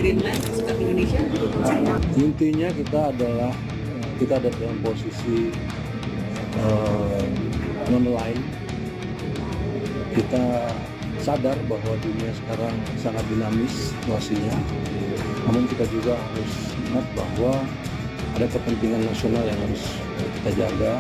Greenland, sikap Indonesia? Intinya kita ada dalam posisi non-aligned. Kita sadar bahwa dunia sekarang sangat dinamis situasinya, namun kita juga harus ingat bahwa ada kepentingan nasional yang harus kita jaga.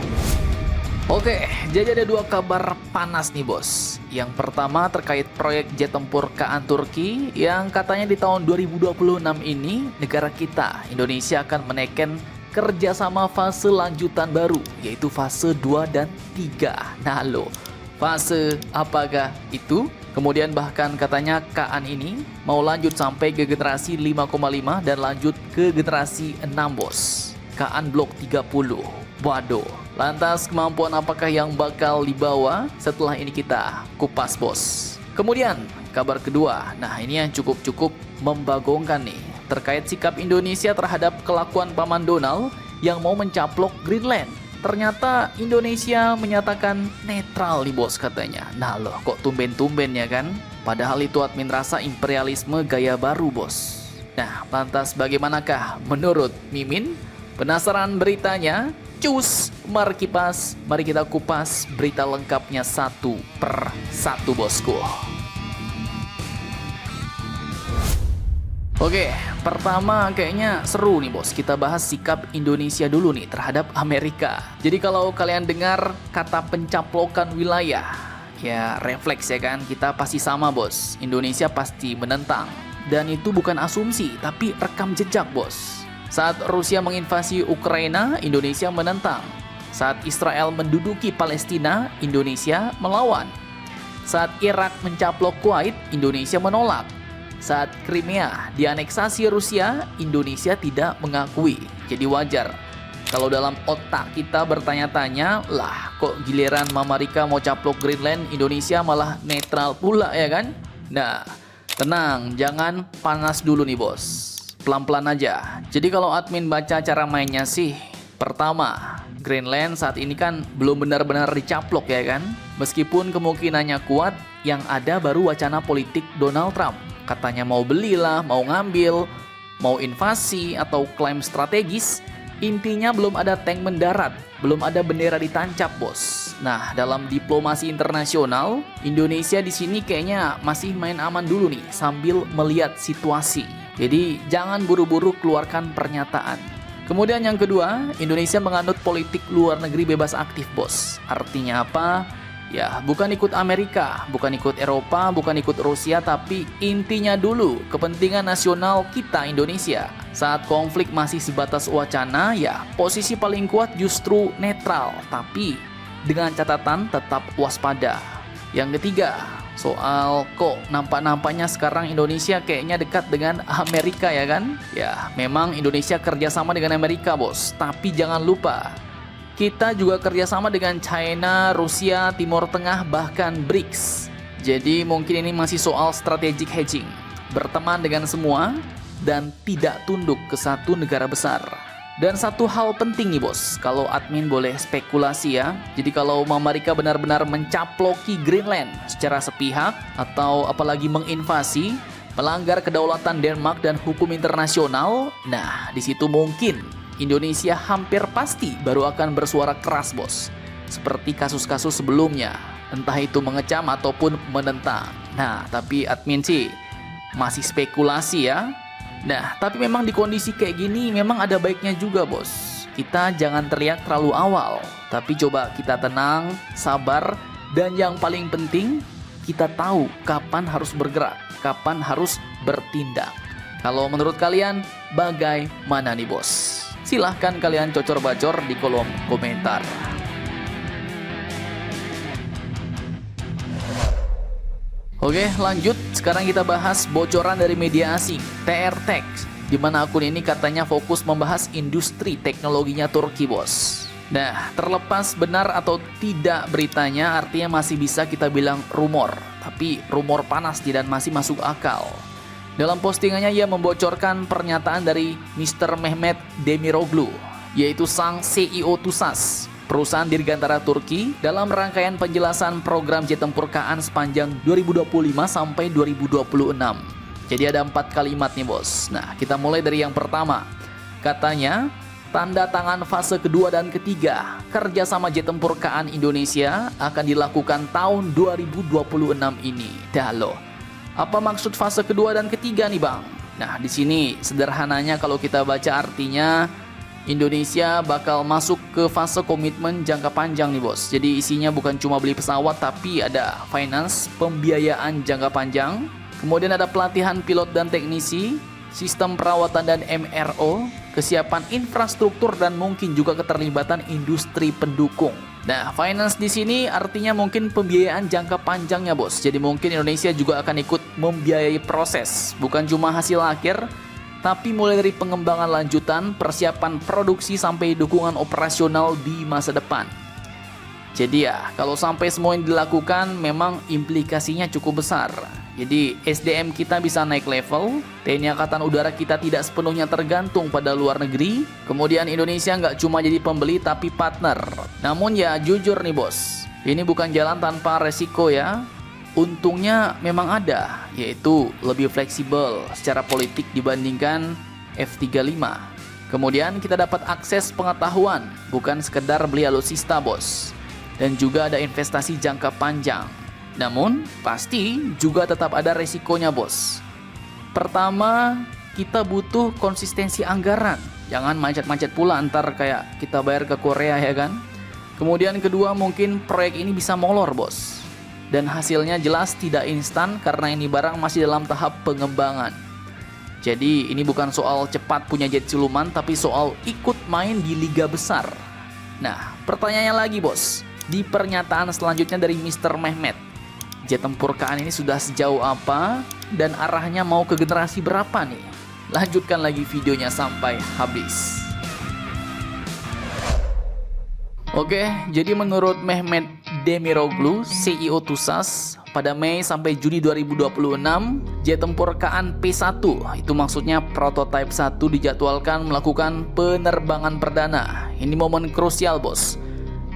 Oke, jadi ada dua kabar panas nih bos. Yang pertama terkait proyek jet tempur KAAN Turki yang katanya di tahun 2026 ini negara kita, Indonesia akan menaikkan kerjasama fase lanjutan baru, yaitu fase 2 dan 3. Nah lo, fase apakah itu? Kemudian bahkan katanya KAAN ini mau lanjut sampai ke generasi 5,5 dan lanjut ke generasi 6 bos. KAAN Blok 30. Waduh, lantas kemampuan apakah yang bakal dibawa? Setelah ini kita kupas bos. Kemudian kabar kedua, nah ini yang cukup membagongkan nih, terkait sikap Indonesia terhadap kelakuan Paman Donald yang mau mencaplok Greenland. Ternyata Indonesia menyatakan netral nih bos katanya. Nah loh, kok tumben-tumben ya kan? Padahal itu admin rasa imperialisme gaya baru bos. Nah, lantas bagaimanakah menurut Mimin? Penasaran beritanya? Cus, mari kita kupas berita lengkapnya satu per satu bosku. Oke, pertama kayaknya seru nih bos. Kita bahas sikap Indonesia dulu nih terhadap Amerika. Jadi kalau kalian dengar kata pencaplokan wilayah, ya refleks ya kan, kita pasti sama bos. Indonesia pasti menentang. Dan itu bukan asumsi, tapi rekam jejak bos. Saat Rusia menginvasi Ukraina, Indonesia menentang. Saat Israel menduduki Palestina, Indonesia melawan. Saat Irak mencaplok Kuwait, Indonesia menolak. Saat Crimea dianeksasi Rusia, Indonesia tidak mengakui. Jadi wajar kalau dalam otak kita bertanya-tanya, lah kok giliran Mama Rika mau caplok Greenland, Indonesia malah netral pula ya kan? Nah, tenang, jangan panas dulu nih bos. Pelan-pelan aja. Jadi kalau admin baca cara mainnya sih, pertama, Greenland saat ini kan belum benar-benar dicaplok ya kan? Meskipun kemungkinannya kuat, yang ada baru wacana politik Donald Trump. Katanya mau belilah, mau ngambil, mau invasi atau klaim strategis. Intinya belum ada tank mendarat, belum ada bendera ditancap bos. Nah, dalam diplomasi internasional, Indonesia di sini kayaknya masih main aman dulu nih sambil melihat situasi. Jadi jangan buru-buru keluarkan pernyataan. Kemudian yang kedua, Indonesia menganut politik luar negeri bebas aktif bos. Artinya apa? Ya bukan ikut Amerika, bukan ikut Eropa, bukan ikut Rusia, tapi intinya dulu kepentingan nasional kita Indonesia. Saat konflik masih sebatas wacana, ya posisi paling kuat justru netral, tapi dengan catatan tetap waspada. Yang ketiga, soal kok nampak-nampaknya sekarang Indonesia kayaknya dekat dengan Amerika ya kan? Ya memang Indonesia kerjasama dengan Amerika bos, tapi jangan lupa kita juga kerjasama dengan China, Rusia, Timur Tengah, bahkan BRICS. Jadi mungkin ini masih soal strategic hedging, berteman dengan semua dan tidak tunduk ke satu negara besar. Dan satu hal penting nih bos, kalau admin boleh spekulasi ya. Jadi kalau Mama Rika benar-benar mencaploki Greenland secara sepihak atau apalagi menginvasi, melanggar kedaulatan Denmark dan hukum internasional, nah di situ mungkin Indonesia hampir pasti baru akan bersuara keras bos. Seperti kasus-kasus sebelumnya, entah itu mengecam ataupun menentang. Nah tapi admin sih masih spekulasi ya. Nah, tapi memang di kondisi kayak gini memang ada baiknya juga bos. Kita jangan teriak terlalu awal, tapi coba kita tenang, sabar, dan yang paling penting kita tahu kapan harus bergerak, kapan harus bertindak. Kalau menurut kalian bagaimana nih bos? Silahkan kalian cocor-bacor di kolom komentar. Oke, lanjut. Sekarang kita bahas bocoran dari media asing, TR Tech, di mana akun ini katanya fokus membahas industri teknologinya Turki, bos. Nah, terlepas benar atau tidak beritanya, artinya masih bisa kita bilang rumor. Tapi rumor panas dan masih masuk akal. Dalam postingannya ia membocorkan pernyataan dari Mr. Mehmet Demiroglu, yaitu sang CEO TUSAS, perusahaan dirgantara Turki, dalam rangkaian penjelasan program jet tempur KAAN sepanjang 2025 sampai 2026. Jadi ada 4 kalimat nih bos. Nah, kita mulai dari yang pertama. Katanya, tanda tangan fase kedua dan ketiga kerjasama jet tempur KAN Indonesia akan dilakukan tahun 2026 ini. Dah loh. Apa maksud fase kedua dan ketiga nih bang? Nah, di sini sederhananya kalau kita baca artinya, Indonesia bakal masuk ke fase komitmen jangka panjang nih bos. Jadi isinya bukan cuma beli pesawat, tapi ada finance, pembiayaan jangka panjang. Kemudian ada pelatihan pilot dan teknisi, sistem perawatan dan MRO, kesiapan infrastruktur, dan mungkin juga keterlibatan industri pendukung. Nah, finance di sini artinya mungkin pembiayaan jangka panjangnya bos. Jadi mungkin Indonesia juga akan ikut membiayai proses, bukan cuma hasil akhir, tapi mulai dari pengembangan lanjutan, persiapan produksi, sampai dukungan operasional di masa depan. Jadi ya, kalau sampai semua ini dilakukan, memang implikasinya cukup besar. Jadi SDM kita bisa naik level, TNI Angkatan Udara kita tidak sepenuhnya tergantung pada luar negeri, kemudian Indonesia nggak cuma jadi pembeli tapi partner. Namun ya jujur nih bos, ini bukan jalan tanpa resiko ya. Untungnya memang ada, yaitu lebih fleksibel secara politik dibandingkan F-35. Kemudian kita dapat akses pengetahuan, bukan sekedar beli alutsista bos. Dan juga ada investasi jangka panjang. Namun, pasti juga tetap ada resikonya bos. Pertama, kita butuh konsistensi anggaran. Jangan macet-macet pula antar kayak kita bayar ke Korea ya kan. Kemudian kedua, mungkin proyek ini bisa molor bos. Dan hasilnya jelas tidak instan karena ini barang masih dalam tahap pengembangan. Jadi ini bukan soal cepat punya jet siluman, tapi soal ikut main di liga besar. Nah, pertanyaannya lagi bos, di pernyataan selanjutnya dari Mr. Mehmet, jet tempur KAN ini sudah sejauh apa dan arahnya mau ke generasi berapa nih? Lanjutkan lagi videonya sampai habis. Oke, jadi menurut Mehmet Demiroglu, CEO TUSAS, pada Mei sampai Juni 2026, jet tempur KAN P1, itu maksudnya prototipe 1, dijadwalkan melakukan penerbangan perdana. Ini momen krusial bos.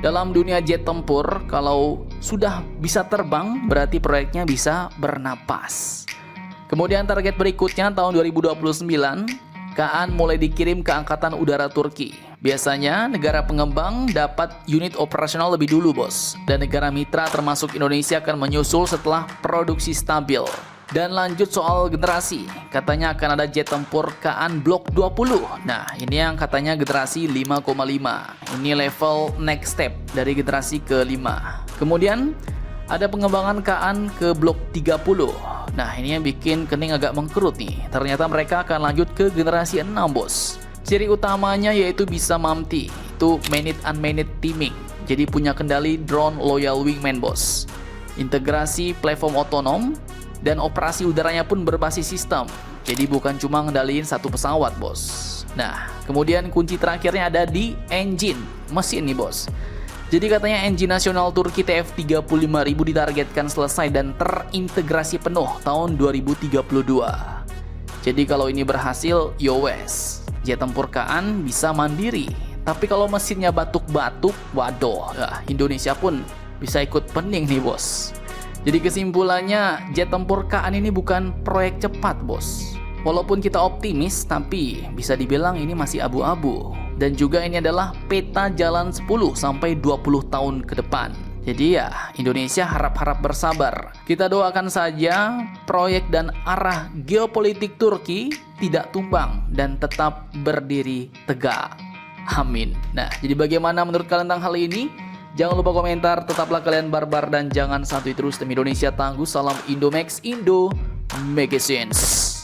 Dalam dunia jet tempur, kalau sudah bisa terbang, berarti proyeknya bisa bernapas. Kemudian target berikutnya tahun 2029, KAN mulai dikirim ke Angkatan Udara Turki. Biasanya negara pengembang dapat unit operasional lebih dulu bos, dan negara mitra termasuk Indonesia akan menyusul setelah produksi stabil. Dan lanjut soal generasi, katanya akan ada jet tempur KAN Blok 20. Nah, ini yang katanya generasi 5,5. Ini level next step dari generasi ke-5. Kemudian ada pengembangan KAN ke Blok 30. Nah, ini yang bikin kening agak mengkerut nih. Ternyata mereka akan lanjut ke generasi 6 bos. Ciri utamanya yaitu bisa MAMTI, itu Managed Unmanned Teaming. Jadi punya kendali drone loyal wingman bos. Integrasi platform otonom, dan operasi udaranya pun berbasis sistem. Jadi bukan cuma ngendaliin satu pesawat bos. Nah, kemudian kunci terakhirnya ada di engine, mesin nih bos. Jadi katanya engine nasional Turki TF35000 ditargetkan selesai dan terintegrasi penuh tahun 2032. Jadi kalau ini berhasil, yowes, jet tempur KAN bisa mandiri. Tapi kalau mesinnya batuk-batuk, waduh, ya, Indonesia pun bisa ikut pening nih bos. Jadi kesimpulannya, jet tempur KAN ini bukan proyek cepat bos. Walaupun kita optimis, tapi bisa dibilang ini masih abu-abu. Dan juga ini adalah peta jalan 10 sampai 20 tahun ke depan. Jadi ya, Indonesia harap-harap bersabar. Kita doakan saja proyek dan arah geopolitik Turki tidak tumbang dan tetap berdiri tegak. Amin. Nah, jadi bagaimana menurut kalian tentang hal ini? Jangan lupa komentar, tetaplah kalian barbar dan jangan santuy terus. Demi Indonesia tangguh, salam Indomax, Indo Magazines.